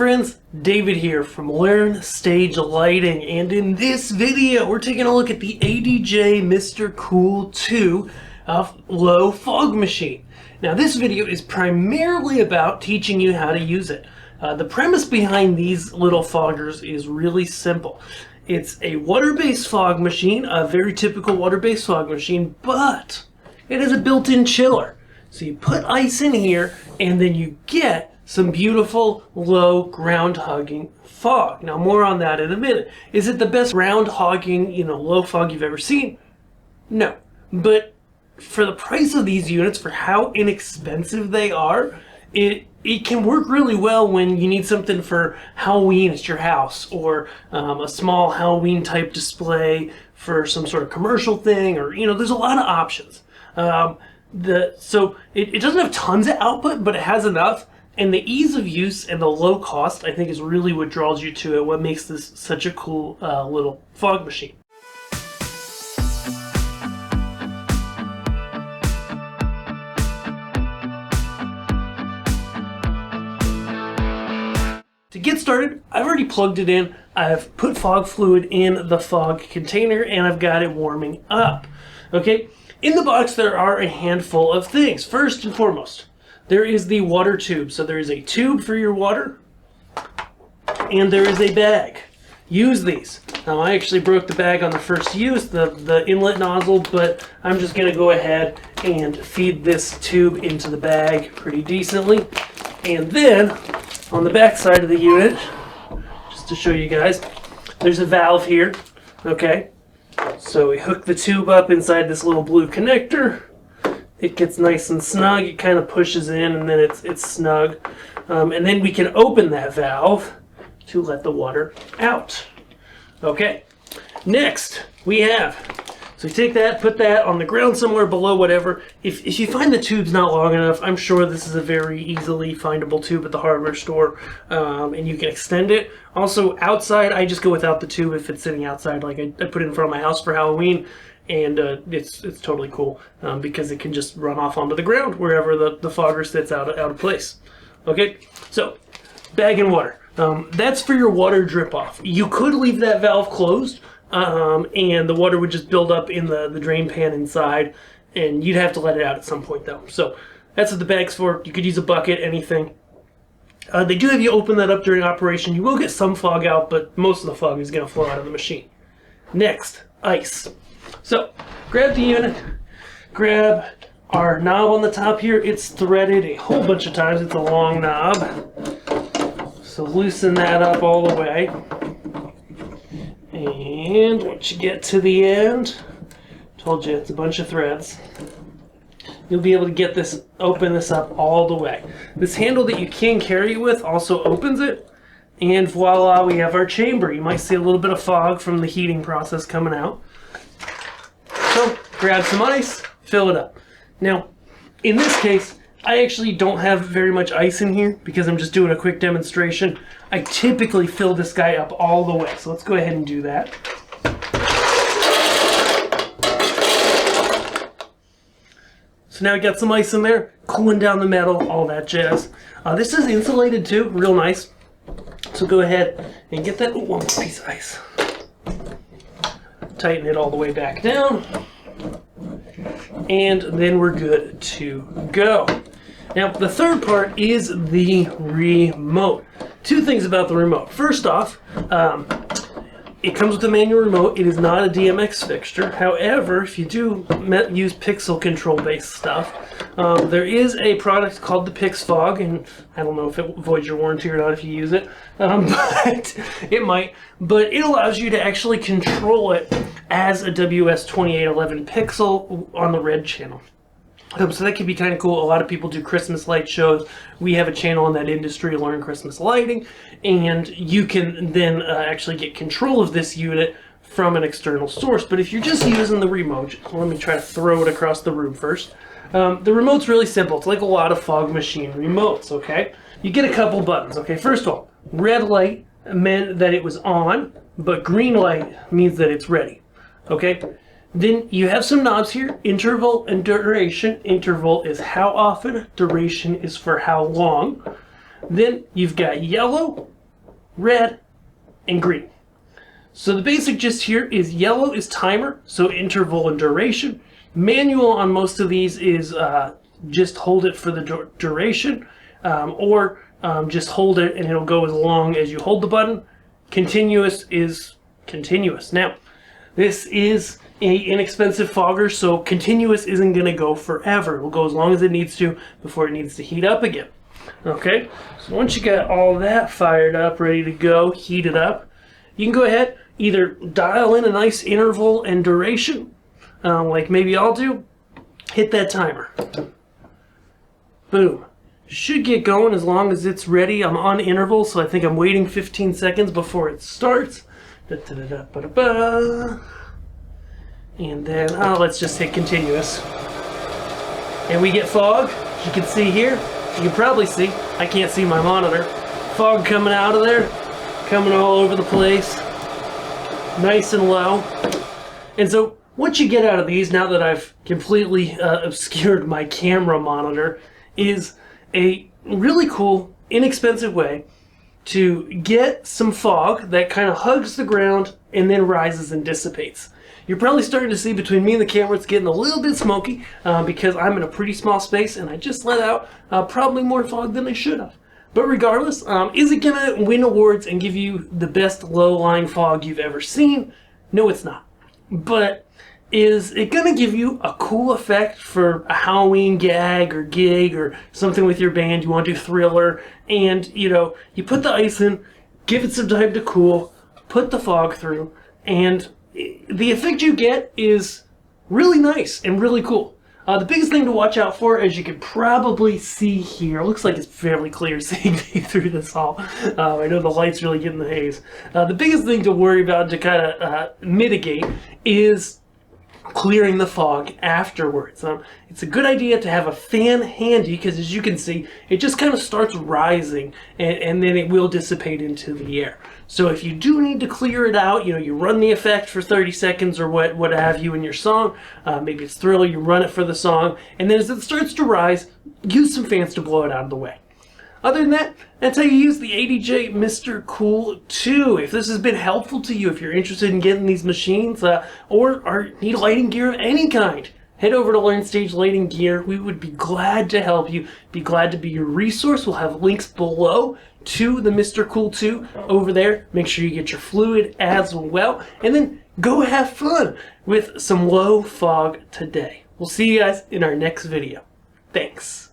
friends, David here from Learn Stage Lighting, and in this video we're taking a look at the ADJ Mister Kool II low fog machine. Now this video is primarily about teaching you how to use it. The premise behind these little foggers is really simple. It's a water-based fog machine, a very typical water-based fog machine, but it has a built-in chiller. So you put ice in here and then you get some beautiful low ground hogging fog. Now more on that in a minute. Is it the best ground hogging, low fog you've ever seen? No. But for the price of these units, for how inexpensive they are, it can work really well when you need something for Halloween at your house, or a small Halloween type display for some sort of commercial thing, or there's a lot of options. So it doesn't have tons of output, but it has enough. And the ease of use and the low cost, I think, is really what draws you to it, what makes this such a cool little fog machine. To get started, I've already plugged it in. I've put fog fluid in the fog container and I've got it warming up. Okay, in the box there are a handful of things. First and foremost, there is the water tube. So there is a tube for your water and there is a bag. Use these. Now I actually broke the bag on the first use, the inlet nozzle, but I'm just gonna go ahead and feed this tube into the bag pretty decently. And then on the back side of the unit, just to show you guys, there's a valve here, okay? So we hook the tube up inside this little blue connector. It gets nice and snug, it kind of pushes in and then it's snug. And then we can open that valve to let the water out. Okay, next we have, so you take that, put that on the ground somewhere below whatever. If you find the tube's not long enough, I'm sure this is a very easily findable tube at the hardware store, and you can extend it. Also outside, I just go without the tube if it's sitting outside, like I put it in front of my house for Halloween. And it's totally cool because it can just run off onto the ground wherever the fogger sits out of place. Okay, so bag and water. That's for your water drip off. You could leave that valve closed and the water would just build up in the drain pan inside, and you'd have to let it out at some point though. So that's what the bag's for. You could use a bucket, anything. They do have you open that up during operation. You will get some fog out, but most of the fog is going to flow out of the machine. Next, ice. So, grab the unit, grab our knob on the top here. It's threaded a whole bunch of times. It's a long knob. So loosen that up all the way. And once you get to the end, told you it's a bunch of threads, you'll be able to get this, open this up all the way. This handle that you can carry it with also opens it. And voila, we have our chamber. You might see a little bit of fog from the heating process coming out. So grab some ice, fill it up. Now, in this case, I actually don't have very much ice in here because I'm just doing a quick demonstration. I typically fill this guy up all the way, so let's go ahead and do that. So now we got some ice in there, cooling down the metal, all that jazz. This is insulated too, real nice. So go ahead and get that one more piece of ice. Tighten it all the way back down, and then we're good to go. Now the third part is the remote. Two things about the remote. First off, it comes with a manual remote. It is not a DMX fixture. However, if you do use pixel control based stuff, there is a product called the PixFog, and I don't know if it voids your warranty or not if you use it, but it might. But it allows you to actually control it as a WS2811 pixel on the red channel. So that could be kind of cool. A lot of people do Christmas light shows. We have a channel in that industry, Learn Christmas Lighting, and you can then actually get control of this unit from an external source. But if you're just using the remote, let me try to throw it across the room first. The remote's really simple. It's like a lot of fog machine remotes, okay? You get a couple buttons, okay? First of all, red light meant that it was on, but green light means that it's ready, okay? Then you have some knobs here, interval and duration. Interval is how often, duration is for how long. Then you've got yellow, red, and green. So the basic gist here is yellow is timer, so interval and duration. Manual on most of these is just hold it for the duration, or just hold it and it'll go as long as you hold the button. Continuous is continuous. Now, this is an inexpensive fogger, so continuous isn't going to go forever. It will go as long as it needs to before it needs to heat up again. Okay, so once you got all that fired up, ready to go, heated up, you can go ahead, either dial in a nice interval and duration, like maybe I'll do, hit that timer. Boom. Should get going as long as it's ready. I'm on interval, so I think I'm waiting 15 seconds before it starts. And then let's just hit continuous. And we get fog, as you can see here. You can probably see, I can't see my monitor. Fog coming out of there, coming all over the place. Nice and low. And so what you get out of these, now that I've completely obscured my camera monitor, is a really cool, inexpensive way to get some fog that kind of hugs the ground and then rises and dissipates. You're probably starting to see between me and the camera it's getting a little bit smoky because I'm in a pretty small space and I just let out probably more fog than I should have. But regardless, is it going to win awards and give you the best low-lying fog you've ever seen? No, it's not. But is it going to give you a cool effect for a Halloween gag or gig or something with your band? You want to do Thriller, and you put the ice in, give it some time to cool, put the fog through, and the effect you get is really nice and really cool. The biggest thing to watch out for, as you can probably see here, looks like it's fairly clear seeing me through this all. I know the light's really getting the haze. The biggest thing to worry about to kind of mitigate is clearing the fog afterwards. It's a good idea to have a fan handy because, as you can see, it just kind of starts rising and then it will dissipate into the air. So if you do need to clear it out, you run the effect for 30 seconds or what have you in your song. Maybe it's Thriller, you run it for the song, and then as it starts to rise, use some fans to blow it out of the way. Other than that, that's how you use the ADJ Mister Kool II. If this has been helpful to you, if you're interested in getting these machines or need lighting gear of any kind, head over to Learn Stage Lighting Gear. We would be glad to help you, be glad to be your resource. We'll have links below to the Mister Kool II over there. Make sure you get your fluid as well, and then go have fun with some low fog today. We'll see you guys in our next video. Thanks.